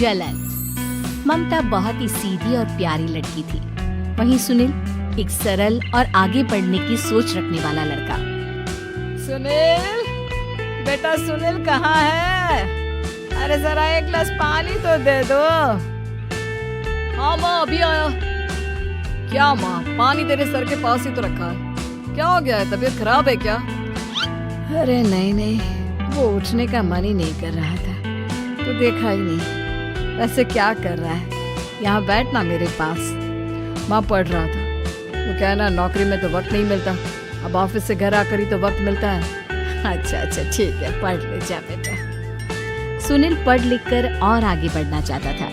जलन। ममता बहुत ही सीधी और प्यारी लड़की थी, वहीं सुनील एक सरल और आगे बढ़ने की सोच रखने वाला लड़का। सुनील, बेटा सुनील कहाँ है? अरे जरा एक गिलास पानी तो दे दो। हाँ माँ, अभी आया। क्या माँ, पानी तेरे सर के पास ही तो रखा है, क्या हो गया है? तबीयत खराब है क्या? अरे नहीं नहीं, वो उठने का मन ही नहीं कर रहा था, तो देखा ही नहीं। वैसे क्या कर रहा है? यहाँ बैठना मेरे पास। माँ पढ़ रहा था, वो कहना नौकरी में तो वक्त नहीं मिलता, अब ऑफिस से घर आकर ही तो वक्त मिलता है। अच्छा ठीक है, पढ़ ले जा बेटा। सुनील पढ़ लिख कर और आगे बढ़ना चाहता था,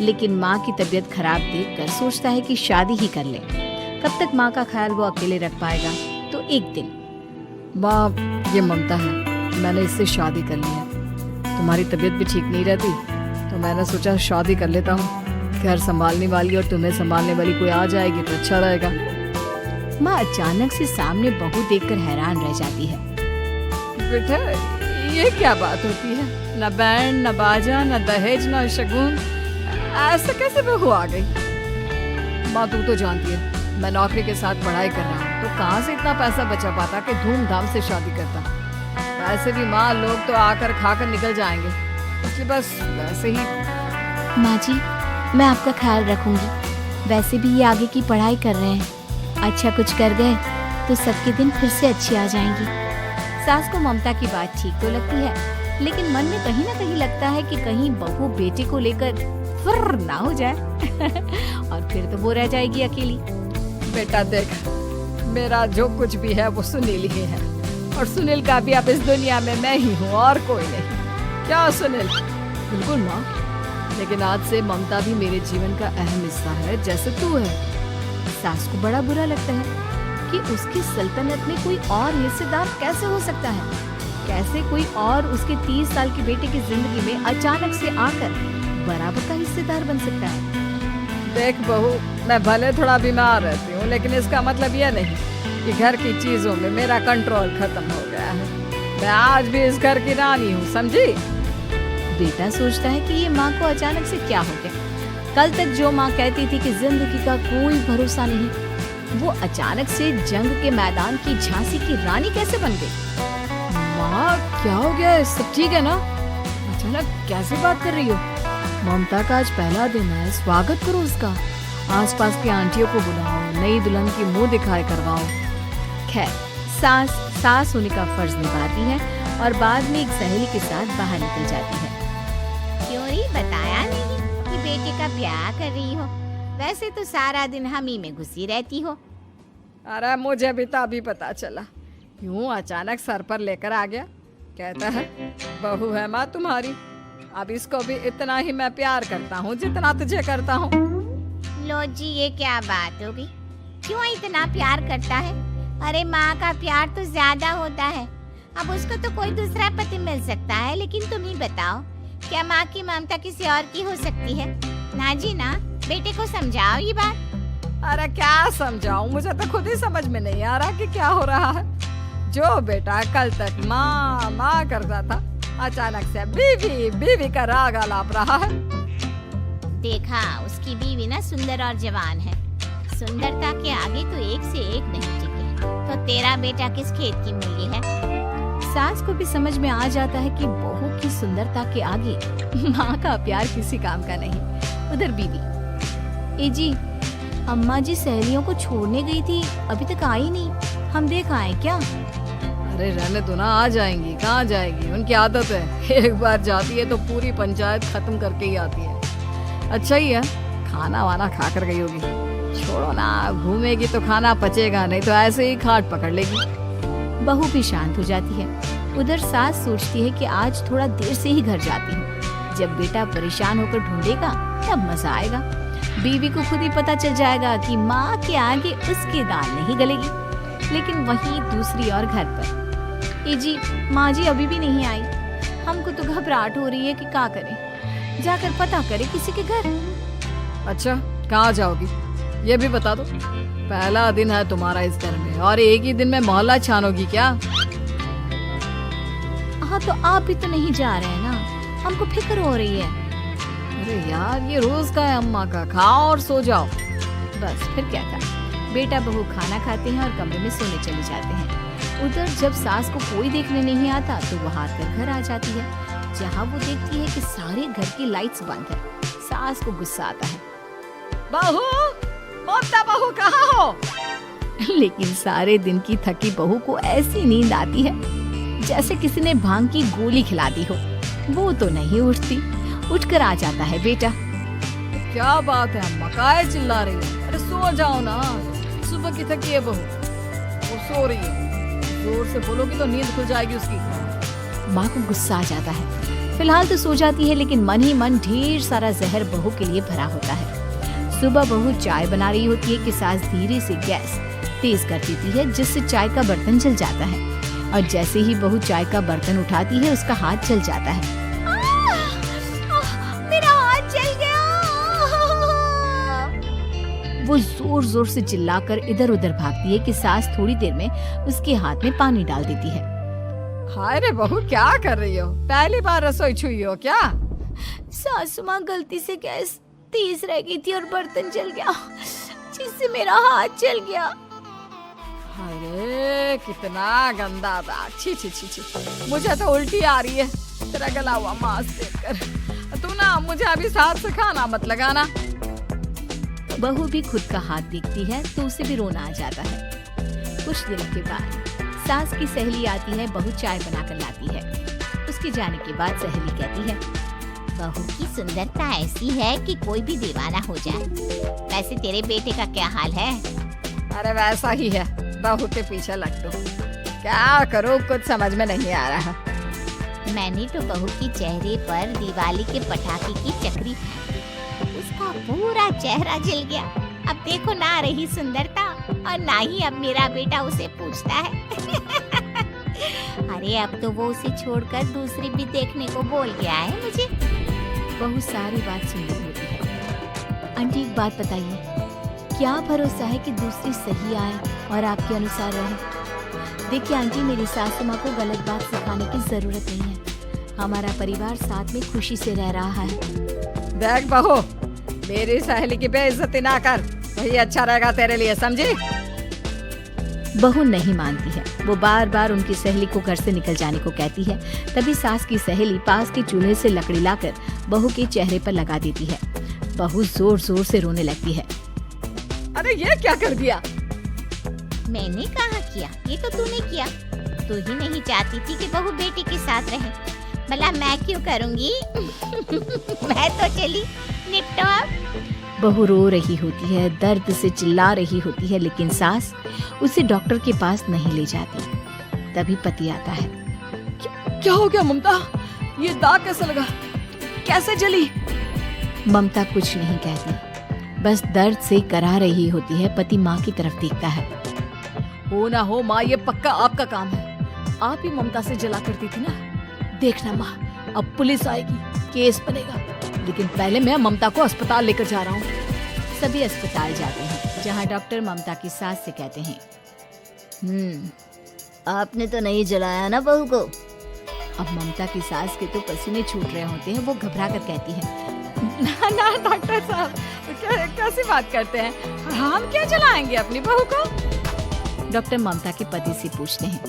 लेकिन माँ की तबीयत खराब देखकर सोचता है कि शादी ही कर ले। कब तक माँ का ख्याल वो अकेले रख पाएगा? तो एक दिन, माँ ये ममता है, मैंने इससे शादी कर ली है। तुम्हारी तबीयत भी ठीक नहीं रहती, तो मैंने सोचा शादी कर लेता हूँ। घर संभालने वाली और तुम्हें संभालने वाली कोई आ जाएगी तो अच्छा रहेगा। माँ अचानक से सामने बहू देखकर हैरान रह जाती है। बेटा ये क्या बात होती है? न बैंड, न बाजा, न दहेज, न शगुन, ऐसा कैसे बहू आ गई? माँ तू तो जानती है, मैं नौकरी के साथ पढ़ाई कर रहा हूँ, तो कहाँ से इतना पैसा बचा पाता कि धूमधाम से शादी करता। वैसे भी माँ, लोग तो आकर खाकर निकल जाएंगे, इसलिए बस वैसे ही। माँ जी, मैं आपका ख्याल रखूंगी। वैसे भी ये आगे की पढ़ाई कर रहे हैं, अच्छा कुछ कर गए तो सबके दिन फिर से अच्छी आ जाएंगी। सास को ममता की बात ठीक तो लगती है, लेकिन मन में कहीं ना कहीं लगता है कि कहीं बहू बेटे को लेकर फुर्र ना हो जाए और फिर तो वो रह जाएगी अकेली। बेटा देख, मेरा जो कुछ भी है वो सुनील ही है, और सुनील का भी अब इस दुनिया में मैं ही हूँ और कोई नहीं। क्या सुनील? बिल्कुल माँ, लेकिन आज से ममता भी मेरे जीवन का अहम हिस्सा है, जैसे तू है। सास को बड़ा बुरा लगता है कि उसकी सल्तनत में कोई और हिस्सेदार कैसे हो सकता है। कैसे कोई और उसके 30 साल के बेटे की जिंदगी में अचानक से आकर बराबर का हिस्सेदार बन सकता है। देख बहू, मैं भले थोड़ा बीमार रहती हूँ, लेकिन इसका मतलब यह नहीं कि घर की चीजों में मेरा कंट्रोल खत्म हो गया है। मैं आज भी इस घर की रानी हूँ, समझी? बेटा सोचता है कि ये माँ को अचानक से क्या हो गया। कल तक जो माँ कहती थी कि जिंदगी का कोई भरोसा नहीं, वो अचानक से जंग के मैदान की झांसी की रानी कैसे बन गई? माँ क्या हो गया? सब ठीक है ना? अचानक कैसी बात कर रही हो? ममता का आज पहला दिन है, स्वागत करो उसका। आसपास की आंटियों को बुलाओ, नई दुल्हन की मुंह दिखाई करवाओ। खैर, सास होने का फर्ज निभाती है और बाद में एक सहेली के साथ बाहर निकल जाती है। क्यों री बताया नहीं कि बेटे का ब्याह कर रही हो? वैसे तो सारा दिन हम ही में घुसी रहती हो। अरे मुझे भी तो अभी पता चला, यूं अचानक सर पर लेकर आ गया। कहता है बहू है माँ तुम्हारी, अब इसको भी इतना ही मैं प्यार करता हूँ जितना तुझे करता हूँ। लो जी, ये क्या बात होगी? क्यों इतना प्यार करता है? अरे माँ का प्यार तो ज्यादा होता है। अब उसको तो कोई दूसरा पति मिल सकता है, लेकिन तुम ही बताओ, क्या माँ की ममता किसी और की हो सकती है? ना जी ना, बेटे को समझाओ ये बात। अरे क्या समझाऊं, मुझे तो खुद ही समझ में नहीं आ रहा कि क्या हो रहा है। जो बेटा कल तक माँ माँ करता था, अचानक से बीवी बीवी का राग आलाप रहा है। देखा, उसकी बीवी ना सुंदर और जवान है। सुंदरता के आगे तो एक से एक नहीं टिके। तो तेरा बेटा किस खेत की मूली है? सास को भी समझ में आ जाता है कि बहू की सुंदरता के आगे माँ का प्यार किसी काम का नहीं। उधर बीवी, ए जी, अम्मा जी सहेलियों को छोड़ने गई थी, अभी तक आई नहीं, हम देख आए क्या? अरे रहने दो ना, आ जाएंगी। कहाँ जाएगी, उनकी आदत है, एक बार जाती है तो पूरी पंचायत खत्म करके ही आती है। अच्छा ही है, खाना वाना खा कर गई होगी। छोड़ो ना, घूमेगी तो खाना पचेगा, नहीं तो ऐसे ही खाट पकड़ लेगी। बहू भी शांत हो जाती है। उधर सास सोचती है कि आज थोड़ा देर से ही घर जाती हूँ, जब बेटा परेशान होकर ढूंढेगा तब मजा आएगा। बीवी को खुद ही पता चल जाएगा कि माँ के आगे उसकी दाल नहीं गलेगी। लेकिन वहीं दूसरी ओर घर पर, ए जी, माँ जी अभी भी नहीं आई। हमको तो घबराहट हो रही है कि क्या करें, जाकर पता करें किसी के घर। अच्छा, कहाँ जाओगी ये भी बता दो। पहला दिन है तुम्हारा इस घर में और एक ही दिन में मोहल्ला छानोगी क्या? हाँ, तो आप भी तो नहीं जा रहे हैं ना, हमको फिक्र हो रही है। अरे यार, ये रोज का है अम्मा का, खाओ और सो जाओ। बस फिर क्या था, बेटा बहू खाना खाते हैं और कमरे में सोने चले जाते हैं। उधर जब सास को कोई देखने नहीं आता तो वो हाथ कर घर आ जाती है, जहाँ वो देखती है कि सारे घर की लाइट्स बंद है। सास को गुस्सा आता है, बहू, ममता बहू कहाँ हो? लेकिन सारे दिन की थकी बहू को ऐसी नींद आती है जैसे किसी ने भांग की गोली खिला दी हो। वो तो नहीं उठती। उठकर आ जाता है बेटा। क्या बात है अम्मा, काहे चिल्ला रही हो? अरे सो जाओ ना, सुबह की थकी है बहू, वो सो रही है। जोर से बोलोगी तो नींद खुल जाएगी उसकी। माँ को गुस्सा आ जाता है। फिलहाल तो सो जाती है, लेकिन मन ही मन ढेर सारा जहर बहू के लिए भरा होता है। सुबह बहू चाय बना रही होती है कि सास धीरे से गैस तेज कर देती है, जिससे चाय का बर्तन जल जाता है। और जैसे ही बहू चाय का बर्तन उठाती है, उसका हाथ जल जाता है। मेरा हाथ जल गया। वो जोर जोर से चिल्लाकर इधर उधर भागती है कि सास थोड़ी देर में उसके हाथ में पानी डाल देती है। हाय रे बहू, क्या कर रही हो? पहली बार रसोई छुई हो क्या? सासू माँ गलती से गैस तेज रह गई थी और बर्तन जल गया, जिससे मेरा हाथ जल गया। अरे कितना गंदा था। छी छी छी छी, मुझे तो उल्टी आ रही है तेरा गला हुआ मांस देखकर। तू ना मुझे अभी साथ से खाना मत लगाना। बहू भी खुद का हाथ देखती है तो उसे भी रोना आ जाता है। कुछ दिनों के बाद सास की सहेली आती है, बहू चाय बनाकर लाती है। उसके जाने के बाद सहेली कहती है, बहू की सुंदरता ऐसी है कि कोई भी दीवाना हो जाए। वैसे तेरे बेटे का क्या हाल है? अरे वैसा ही है, बहू के पीछे लग दो। क्या करूं, कुछ समझ में नहीं आ रहा। मैंने तो बहू की चेहरे पर दिवाली के पटाखे की चक्री फेंकी, उसका पूरा चेहरा जल गया। अब देखो ना रही सुंदरता, और ना ही अब मेरा बेटा उसे पूछता है। अरे अब तो वो उसे छोड़कर दूसरी भी देखने को बोल गया है मुझे। बहू सारी बात सुन रही होती है। आंटी एक बात बताइए, क्या भरोसा है कि दूसरी सही आए और आपके अनुसार रहे? देखिए आंटी, मेरी सासू माँ को गलत बात सिखाने की जरूरत नहीं है। हमारा परिवार साथ में खुशी से रह रहा है। देख बहू, मेरी सहेली की बेइज्जती ना कर, वही अच्छा रहेगा तेरे लिए, समझी? बहू नहीं मानती है। वो बार बार उनकी सहेली को घर से निकल जाने को कहती है। तभी सास की सहेली पास के चूल्हे से लकड़ी लाकर बहू के चेहरे पर लगा देती है। बहू जोर जोर से रोने लगती है। अरे ये क्या कर दिया? मैंने कहा किया, ये तो तूने किया। तू ही नहीं चाहती थी कि बहू बेटी के साथ रहे, भला मैं क्यों करूँगी? मैं तो चली, निपटो अब। बहू रो रही होती है, दर्द से चिल्ला रही होती है, लेकिन सास उसे डॉक्टर के पास नहीं ले जाती। तभी पति आता है। क्या हो गया ममता? ये दाग कैसे लगा? कैसे जली? ममता कुछ नहीं कहती, बस दर्द से करा रही होती है। पति माँ की तरफ देखता है। हो ना हो माँ, ये पक्का आपका काम है। आप ही ममता से जला करती थी ना। देखना माँ, अब पुलिस आएगी, केस बनेगा, लेकिन पहले मैं ममता को अस्पताल लेकर जा रहा हूँ। सभी अस्पताल जाते हैं, जहाँ डॉक्टर ममता की सास से कहते हैं, आपने तो नहीं जलाया ना बहू को? अब ममता की सास के तो पसीने छूट रहे होते हैं। वो घबरा कर कहती है, ना ना डॉक्टर साहब, कैसी बात करते हैं? हम क्या जलाएंगे अपनी बहू को? डॉक्टर ममता के पति से पूछते हैं,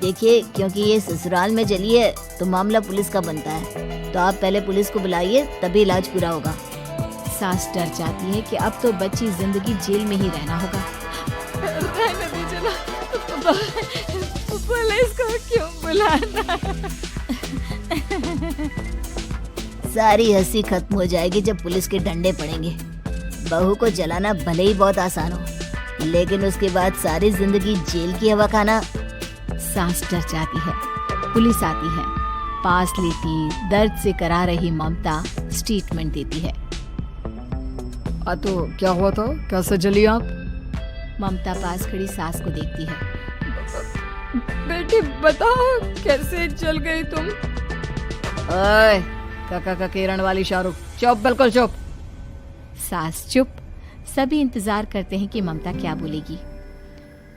देखिए, क्योंकि ये ससुराल में जली है तो मामला पुलिस का बनता है, तो आप पहले पुलिस को बुलाइए, तभी इलाज पूरा होगा। सास डर जाती है कि अब तो बच्ची जिंदगी जेल में ही रहना होगा। रहने दीजिए ना, पुलिस को क्यों बुलाना? सारी हंसी खत्म हो जाएगी जब पुलिस के डंडे पड़ेंगे। बहू को जलाना भले ही बहुत आसान हो, लेकिन उसके बाद सारी जिंदगी जेल की हवा खाना। सास डर जाती है। पुलिस आती है, पास लेती दर्द से करा रही ममता स्टेटमेंट देती है। तो क्या हुआ था? कैसे जली आप? ममता पास खड़ी सास को देखती है। बेटी बताओ, कैसे जल गई तुम? ओए, काका का किरण वाली शाहरुख, चुप, बिल्कुल चुप। सास चुप। सभी इंतजार करते हैं कि ममता क्या बोलेगी।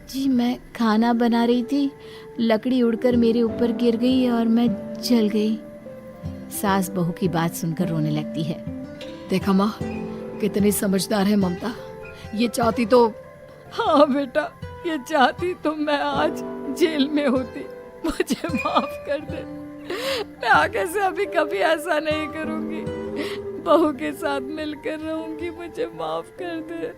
जी मैं खाना बना रही थी, लकड़ी उड़कर मेरे ऊपर गिर गई और मैं जल गई। सास बहू की बात सुनकर रोने लगती है। देखा माँ, कितनी समझदार है ममता। ये चाहती तो, हाँ बेटा, ये चाहती तो मैं आज जेल में होती। मुझे माफ कर दे, मैं आगे से अभी कभी ऐसा नहीं करूंगी। बहू के साथ मिलकर रहूंगी, मुझे माफ कर दे।